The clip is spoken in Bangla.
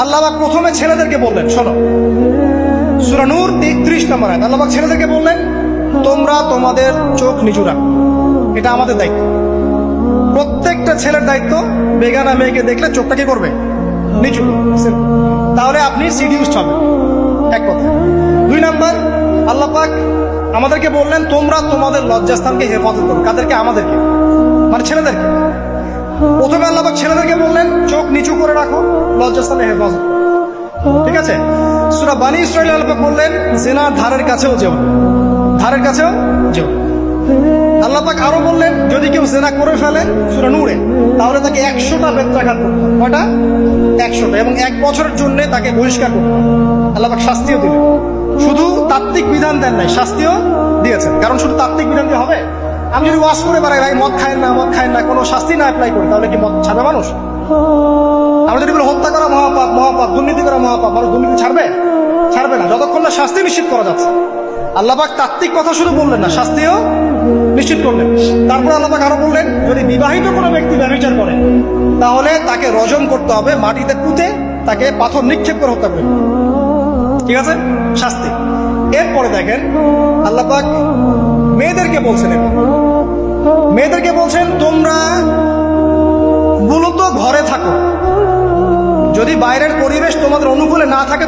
আল্লাহ পাক প্রথমে ছেলেদেরকে বললেন, শোনো, সূরা নূর 33 নম্বর আয়াত। আল্লাহ পাক ছেলেদেরকে বললেন, তোমরা তোমাদের চোখ নিচু রাখো, এটা আমাদের দায়িত্ব। প্রত্যেকটা ছেলের দায়িত্ব বেগানা মেয়েকে দেখলে চোখটা কি করবে? নিচু। তাহলে আপনি সিডিউসড হবেন, এক কথা। 2 নাম্বার, আল্লাহ পাক আমাদেরকে বললেন, তোমরা তোমাদের লজ্জাস্থানকে হেফাজত করো। কাদেরকে? আমাদেরকে, মানে ছেলেদেরকে। প্রথমে আল্লাহ পাক ছেলেদেরকে বললেন, চোখ নিচু করে রাখো, লজ্জাস্থানে হেফাজত করো। ঠিক আছে? সূরা বানী ইসরাঈল আল্লাহ পাক বললেন, জিনার ধারের কাছেও যেও না, ধারের কাছেও যেও। আল্লাহ পাক আরো বললেন, যদি কেউ জিনা করে ফেলে, সূরা নূরে, তাহলে তাকে 100টা বেত্রাঘাত করতে হবে। কয়টা? 100টা, এবং 1 বছরের জন্য তাকে বহিষ্কার করতে হবে। আল্লাহ পাক শাস্তিও দিলেন, শুধু তাত্ত্বিক বিধান দেন নাই, শাস্তিও দিয়েছেন। কারণ শুধু তাত্ত্বিক বিধান দিয়ে হবে? আমি যদি ওয়াজ করে বেড়াই, ভাই মদ খায় না, মদ খায় না, কোনো শাস্তি না অ্যাপ্লাই করি, তাহলে কি মদ ছাড়বে মানুষ? আমরা যদি বলি হত্যা করা মহাপাপ, মহাপাপ, দুর্নীতি করা মহাপাপ, মানুষ দুর্নীতি ছাড়বে? ছাড়বে না, যতক্ষণ না শাস্তি নিশ্চিত করা যাচ্ছে। আল্লাহ পাক তাত্ত্বিক কথা শুধু বললেন না, শাস্তিও নিশ্চিত করলেন। তারপর আল্লাহ পাক আরো বললেন, যদি বিবাহিত কোনো ব্যক্তি ব্যভিচার করে, তাহলে তাকে রজম করতে হবে, মাটিতে পুঁতে তাকে পাথর নিক্ষেপ করে হত্যা করবে। ঠিক আছে? শাস্তি। এরপরে দেখেন আল্লাহ পাক মেয়েদেরকে বলছেন, মেয়েদেরকে বলছেন, তোমরা মূলত ঘরে থাকো, যদি বাইরের পরিবেশ তোমাদের অনুকূলে না থাকে